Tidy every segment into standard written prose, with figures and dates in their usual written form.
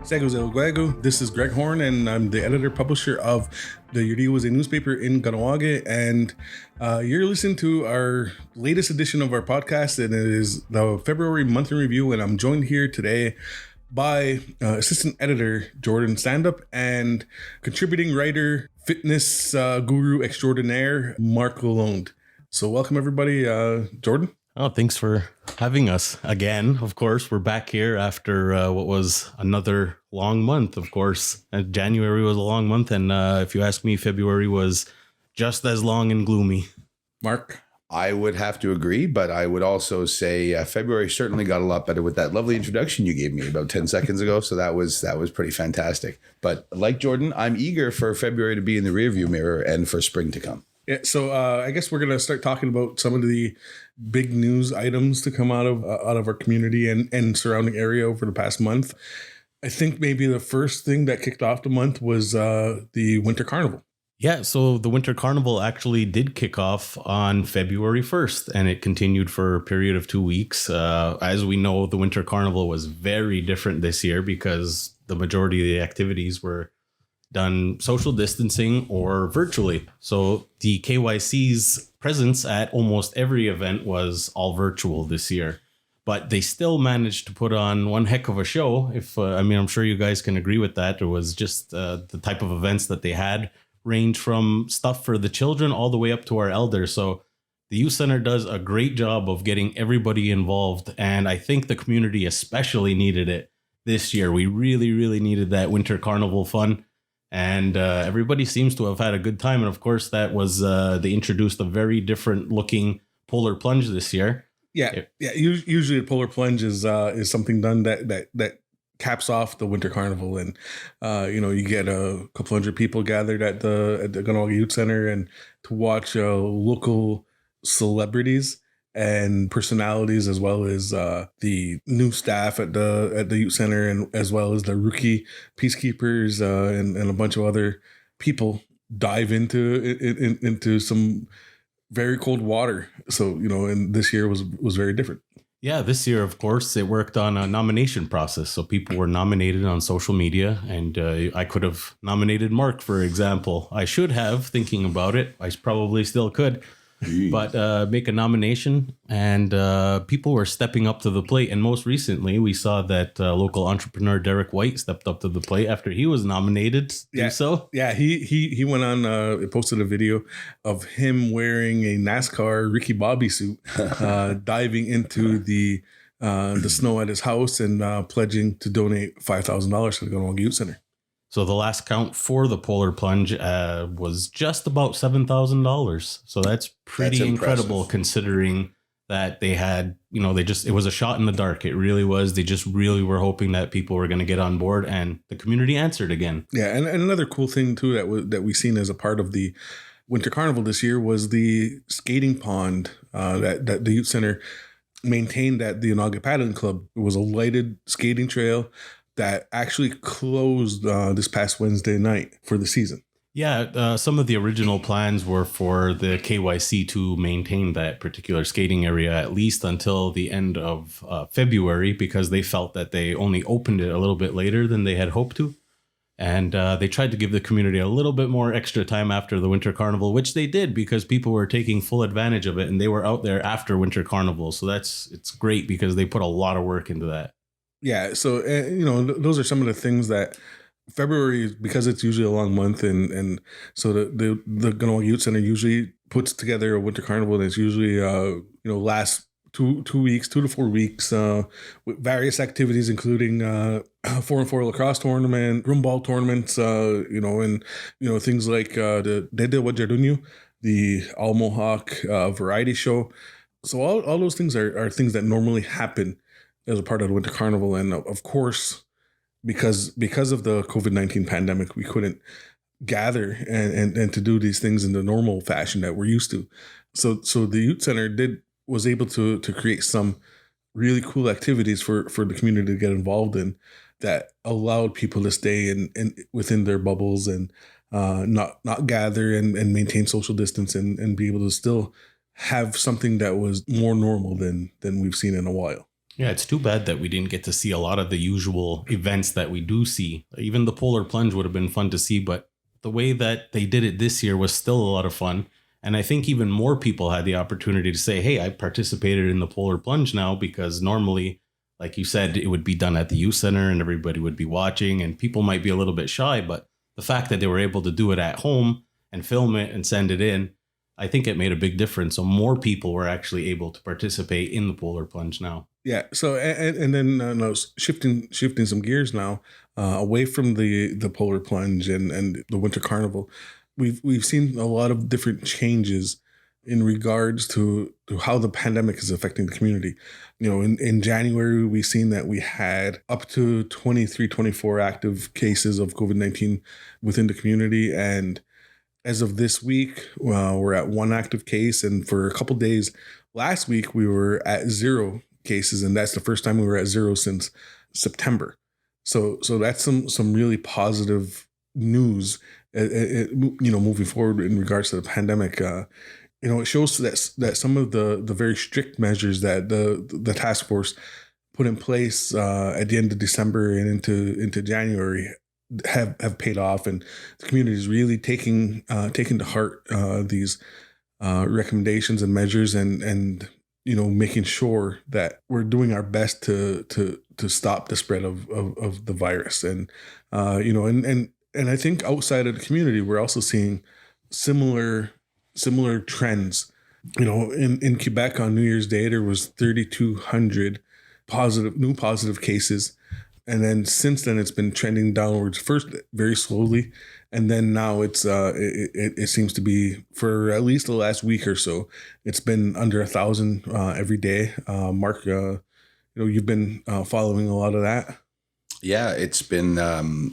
Segos El Guago. This is Greg Horn, and I'm the editor-publisher of the Iorì wase newspaper in Kahnawake, and you're listening to our latest edition of our podcast, and it is the February monthly review, and I'm joined here today by assistant editor Jordan Standup and contributing writer, fitness guru extraordinaire Mark Lalonde. So welcome everybody, Jordan. Oh, thanks for having us again. Of course, we're back here after what was another long month. Of course, January was a long month, and if you ask me, February was just as long and gloomy. Mark? I would have to agree, but I would also say February certainly got a lot better with that lovely introduction you gave me about 10 seconds ago. So that was pretty fantastic. But like Jordan, I'm eager for February to be in the rearview mirror and for spring to come. Yeah, so I guess we're going to start talking about some of the big news items to come out of our community and surrounding area over the past month. I think maybe the first thing that kicked off the month was the Winter Carnival. Yeah, so the Winter Carnival actually did kick off on February 1st, and it continued for a period of 2 weeks. As we know, the Winter Carnival was very different this year because the majority of the activities were done social distancing or virtually. So the KYC's presence at almost every event was all virtual this year, but they still managed to put on one heck of a show. I'm sure you guys can agree with that. It was just the type of events that they had range from stuff for the children all the way up to our elders. So the youth center does a great job of getting everybody involved. And I think the community especially needed it this year. We really, really needed that Winter Carnival fun. And everybody seems to have had a good time. And of course, that was they introduced a very different looking polar plunge this year. Yeah. Usually, a polar plunge is something done that caps off the Winter Carnival, and you get a couple hundred people gathered at the Kahnawake Youth Center and to watch local celebrities and personalities, as well as the new staff at the youth center, and as well as the rookie peacekeepers and a bunch of other people dive into some very cold water. So and this year was very different. Yeah, this year, of course, it worked on a nomination process. So people were nominated on social media, and I could have nominated Mark, for example. I should have, thinking about it. I probably still could. But make a nomination, and people were stepping up to the plate. And most recently, we saw that local entrepreneur Derek White stepped up to the plate after he was nominated. Yeah, he went on. Posted a video of him wearing a NASCAR Ricky Bobby suit, diving into the snow at his house and pledging to donate $5,000 to the Kahnawake Youth Center. So the last count for the polar plunge was just about $7,000. So that's pretty incredible considering that they had, it was a shot in the dark. It really was. They just really were hoping that people were going to get on board, and the community answered again. Yeah. And another cool thing too that we've seen as a part of the Winter Carnival this year was the skating pond that the youth center maintained at the Onaga Paddling Club. It was a lighted skating trail that actually closed this past Wednesday night for the season. Yeah, some of the original plans were for the KYC to maintain that particular skating area at least until the end of February, because they felt that they only opened it a little bit later than they had hoped to. And they tried to give the community a little bit more extra time after the Winter Carnival, which they did because people were taking full advantage of it, and they were out there after Winter Carnival. So it's great because they put a lot of work into that. Yeah, so those are some of the things that February, because it's usually a long month, and so the Kahnawake Youth Center usually puts together a Winter Carnival, and it's usually lasts 2 weeks, 2 to 4 weeks, with various activities, including 4-on-4 lacrosse tournament, broomball tournaments, and things like the Dede Wajadunyu, the All Mohawk variety show. So all those things are things that normally happen as a part of the Winter Carnival. And of course, because of the COVID-19 pandemic, we couldn't gather and to do these things in the normal fashion that we're used to. So the youth center was able to create some really cool activities for the community to get involved in that allowed people to stay in within their bubbles and not gather and maintain social distance and be able to still have something that was more normal than we've seen in a while. Yeah, it's too bad that we didn't get to see a lot of the usual events that we do see. Even the polar plunge would have been fun to see, but the way that they did it this year was still a lot of fun. And I think even more people had the opportunity to say, hey, I participated in the polar plunge now, because normally, like you said, it would be done at the youth center and everybody would be watching and people might be a little bit shy. But the fact that they were able to do it at home and film it and send it in, I think it made a big difference. So more people were actually able to participate in the polar plunge now. Yeah. So and then no, shifting some gears now away from the polar plunge and the winter carnival, we've seen a lot of different changes in regards to how the pandemic is affecting the community. You know, in January, we've seen that we had up to 23, 24 active cases of COVID-19 within the community. And as of this week, we're at one active case. And for a couple of days last week, we were at 0 cases. And that's the first time we were at 0 since September. So that's some really positive news, moving forward in regards to the pandemic. It shows that some of the very strict measures that the task force put in place at the end of December and into January have paid off, and the community is really taking to heart these recommendations and measures, and making sure that we're doing our best to stop the spread of the virus, and I think outside of the community we're also seeing similar trends. In Quebec on New Year's Day, there was 3,200 new positive cases. And then since then, it's been trending downwards, first very slowly. And then now it seems to be, for at least the last week or so, it's been under 1,000 every day. Mark, you've been following a lot of that. Yeah, it's been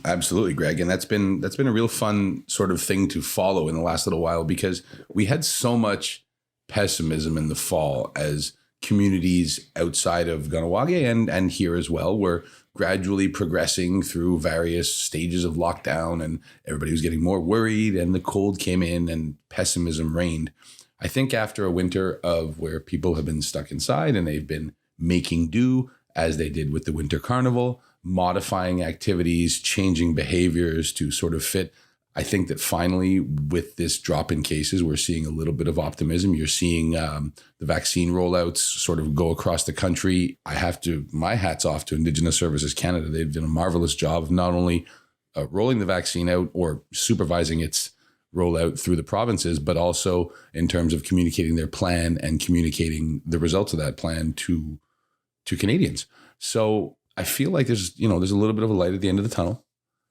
absolutely, Greg. And that's been a real fun sort of thing to follow in the last little while, because we had so much pessimism in the fall as communities outside of Kahnawake and here as well were gradually progressing through various stages of lockdown, and everybody was getting more worried, and the cold came in and pessimism reigned. I think after a winter of where people have been stuck inside and they've been making do, as they did with the Winter Carnival, modifying activities, changing behaviors to sort of fit, I think that finally with this drop in cases, we're seeing a little bit of optimism. You're seeing the vaccine rollouts sort of go across the country. My hat's off to Indigenous Services Canada. They've done a marvelous job of not only rolling the vaccine out or supervising its rollout through the provinces, but also in terms of communicating their plan and communicating the results of that plan to Canadians. So I feel like there's a little bit of a light at the end of the tunnel,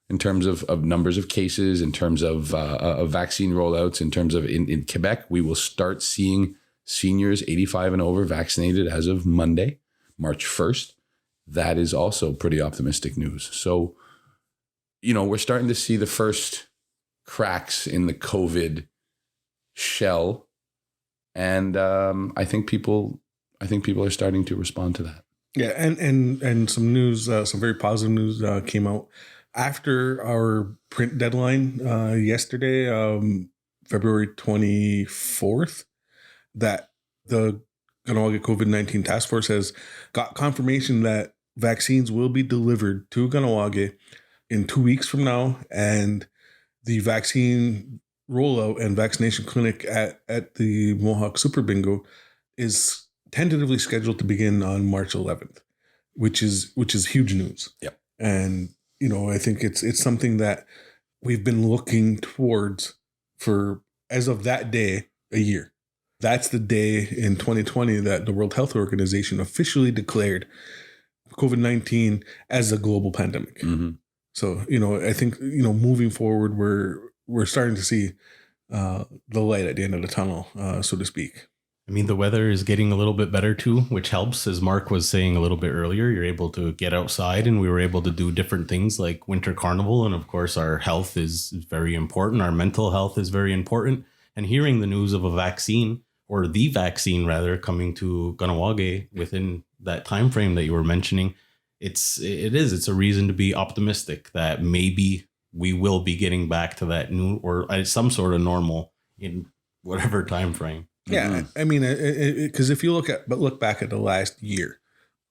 in terms of numbers of cases, in terms of vaccine rollouts, in terms of in Quebec, we will start seeing seniors 85 and over vaccinated as of Monday, March 1st. That is also pretty optimistic news. So, we're starting to see the first cracks in the COVID shell. And I think people are starting to respond to that. Yeah. And some news, some very positive news came out after our print deadline yesterday, February 24th, that the Kahnawake COVID-19 Task Force has got confirmation that vaccines will be delivered to Kahnawake in 2 weeks from now. And the vaccine rollout and vaccination clinic at the Mohawk Super Bingo is tentatively scheduled to begin on March 11th, which is huge news. Yep. And I think it's something that we've been looking towards for, as of that day, a year. That's the day in 2020 that the World Health Organization officially declared COVID-19 as a global pandemic. Mm-hmm. So, I think, moving forward, we're starting to see the light at the end of the tunnel, so to speak. I mean, the weather is getting a little bit better too, which helps. As Mark was saying a little bit earlier, you're able to get outside, and we were able to do different things like Winter Carnival. And of course, our health is very important. Our mental health is very important. And hearing the news of a vaccine, or the vaccine rather, coming to Kahnawake within that time frame that you were mentioning, it's a reason to be optimistic that maybe we will be getting back to that new or some sort of normal in whatever time frame. Yeah, I mean, because if you look back at the last year,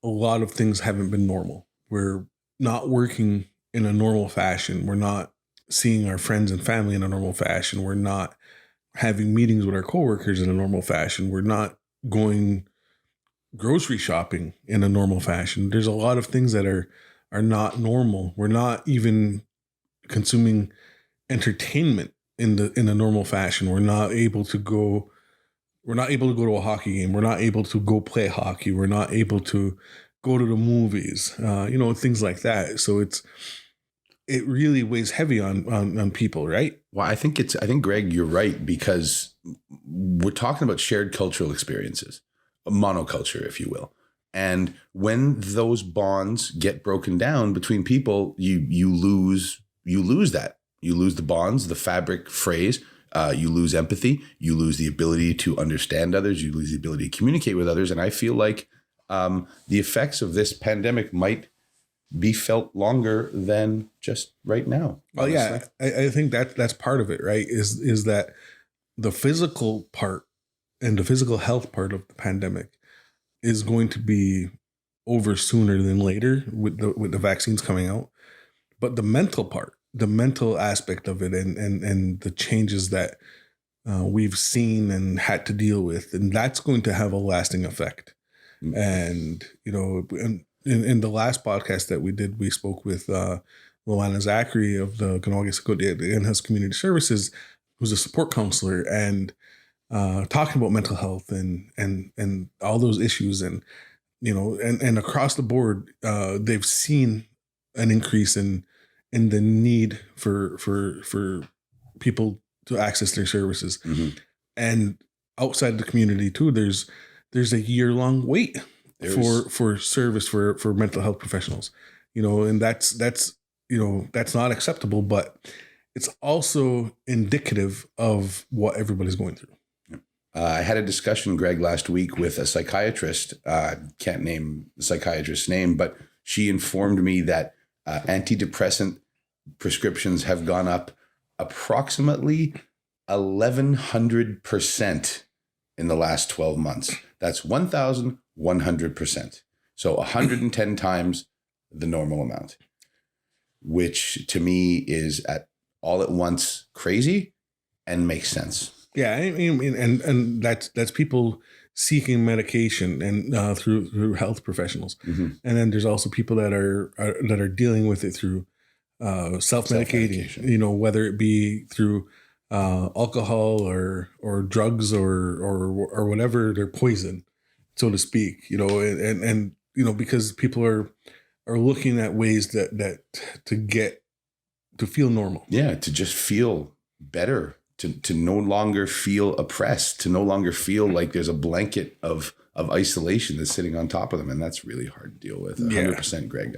a lot of things haven't been normal. We're not working in a normal fashion. We're not seeing our friends and family in a normal fashion. We're not having meetings with our coworkers in a normal fashion. We're not going grocery shopping in a normal fashion. There's a lot of things that are not normal. We're not even consuming entertainment in a normal fashion. We're not able to go to a hockey game. We're not able to go play hockey. We're not able to go to the movies, things like that. So it really weighs heavy on people, right? Well, I think Greg, you're right, because we're talking about shared cultural experiences, a monoculture, if you will. And when those bonds get broken down between people, you lose that. You lose the bonds, the fabric phrase. You lose empathy. You lose the ability to understand others. You lose the ability to communicate with others. And I feel like the effects of this pandemic might be felt longer than just right now. Oh yeah, I think that's part of it, right? Is that the physical part and the physical health part of the pandemic is going to be over sooner than later with the vaccines coming out, but the mental part, the mental aspect of it, and the changes that we've seen and had to deal with, and that's going to have a lasting effect. Mm-hmm. And in the last podcast that we did, we spoke with Luana Zachary of the in-house community services, who's a support counselor, and talking about mental health and all those issues, and across the board, they've seen an increase in the need for people to access their services. Mm-hmm. And outside the community too, there's a year-long wait for service for mental health professionals, and that's not acceptable, but it's also indicative of what everybody's going through. I had a discussion, Greg, last week with a psychiatrist. Can't name the psychiatrist's name, but she informed me that antidepressant prescriptions have gone up approximately 1,100% in the last 12 months. That's 1,100%. So 110 times the normal amount, which to me is all at once crazy and makes sense. Yeah, I mean, and that's people seeking medication and through health professionals, mm-hmm. And then there's also people that are dealing with it through self-medicating. Whether it be through alcohol or drugs or whatever, their poison, so to speak. And because people are looking at ways that to feel normal. Yeah, to just feel better. To no longer feel oppressed, to no longer feel like there's a blanket of isolation that's sitting on top of them. And that's really hard to deal with. 100%, Greg,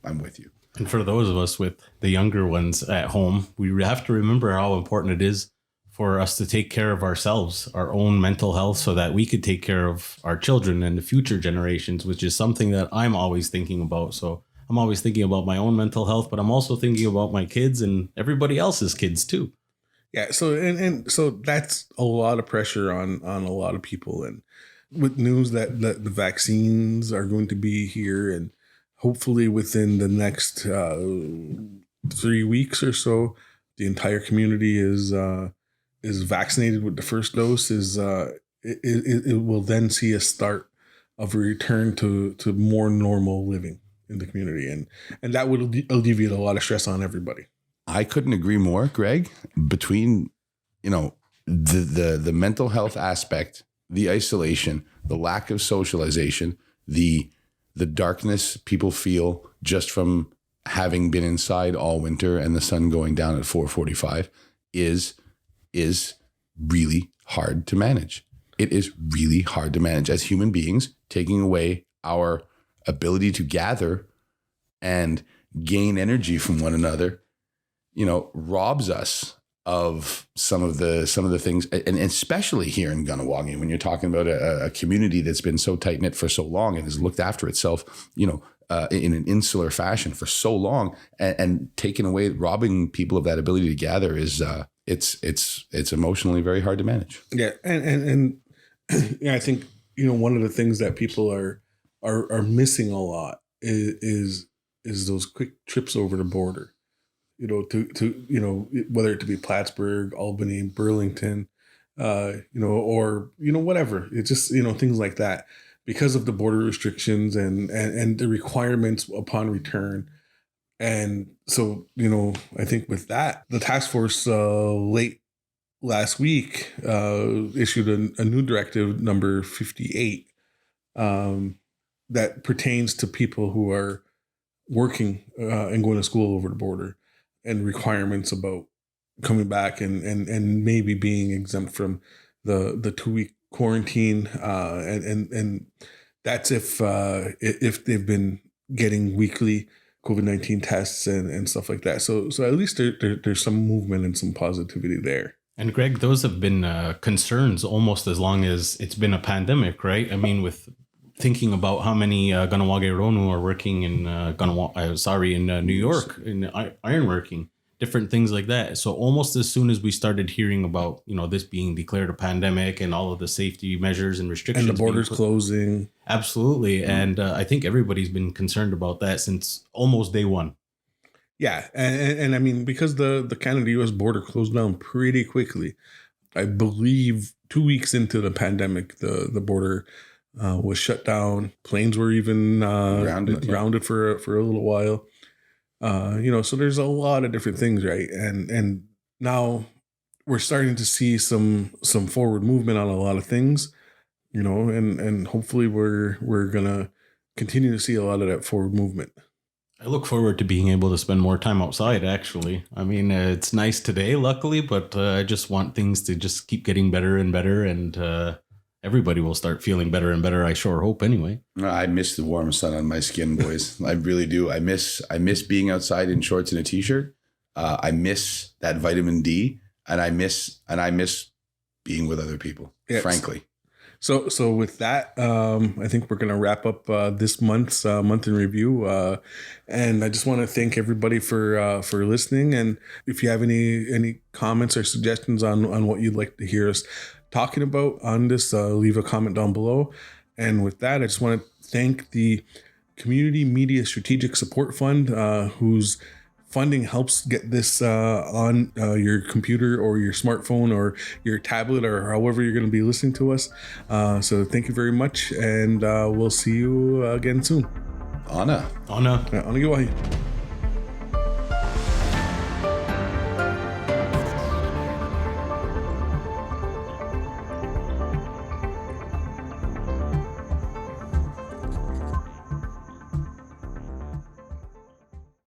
I'm with you. And for those of us with the younger ones at home, we have to remember how important it is for us to take care of ourselves, our own mental health, so that we could take care of our children and the future generations, which is something that I'm always thinking about. So I'm always thinking about my own mental health, but I'm also thinking about my kids and everybody else's kids too. Yeah, so so that's a lot of pressure on a lot of people, and with news that the vaccines are going to be here, and hopefully within the next 3 weeks or so, the entire community is vaccinated with the first dose. It will then see a start of a return to more normal living in the community, and that would alleviate a lot of stress on everybody. I couldn't agree more, Greg. Between, the mental health aspect, the isolation, the lack of socialization, the darkness people feel just from having been inside all winter and the sun going down at 4:45 is really hard to manage. It is really hard to manage as human beings, taking away our ability to gather and gain energy from one another. Robs us of some of the things, and especially here in Kahnawake, when you're talking about a community that's been so tight knit for so long and has looked after itself, in an insular fashion for so long, and taking away, robbing people of that ability to gather is it's emotionally very hard to manage. Yeah, and I think one of the things that people are are missing a lot is those quick trips over the border. To whether it to be Plattsburgh, Albany, Burlington, or whatever. It's just things like that because of the border restrictions and the requirements upon return. And so I think with that, the task force late last week issued a new directive number 58 that pertains to people who are working and going to school over the border, and requirements about coming back and maybe being exempt from the 2-week quarantine, and that's if they've been getting weekly COVID-19 tests and stuff like that. So at least there's some movement and some positivity there. And Greg, those have been concerns almost as long as it's been a pandemic, right? I mean, with thinking about how many Ganawage Ronu are working in New York in ironworking, different things like that. So almost as soon as we started hearing about this being declared a pandemic and all of the safety measures and restrictions, and the borders closing, absolutely, and I think everybody's been concerned about that since almost day one. Yeah, and I mean, because the Canada-U.S. border closed down pretty quickly, I believe 2 weeks into the pandemic, the border was shut down. Planes were even grounded for a little while. So there's a lot of different things, right? And now we're starting to see some forward movement on a lot of things, and hopefully we're gonna continue to see a lot of that forward movement. I look forward to being able to spend more time outside, actually. I mean, it's nice today, luckily, but I just want things to just keep getting better and better, and everybody will start feeling better and better, I sure hope, anyway. I miss the warm sun on my skin, boys. I really do. I miss being outside in shorts and a t-shirt. I miss that vitamin D, and I miss being with other people, frankly. So with that, I think we're going to wrap up this month's month in review. And I just want to thank everybody for listening. And if you have any comments or suggestions on what you'd like to hear us talking about on this, leave a comment down below. And with that, I just want to thank the Community Media Strategic Support Fund, whose funding helps get this on your computer or your smartphone or your tablet or however you're going to be listening to us. So thank you very much, and we'll see you again soon. Anna. Giwahi.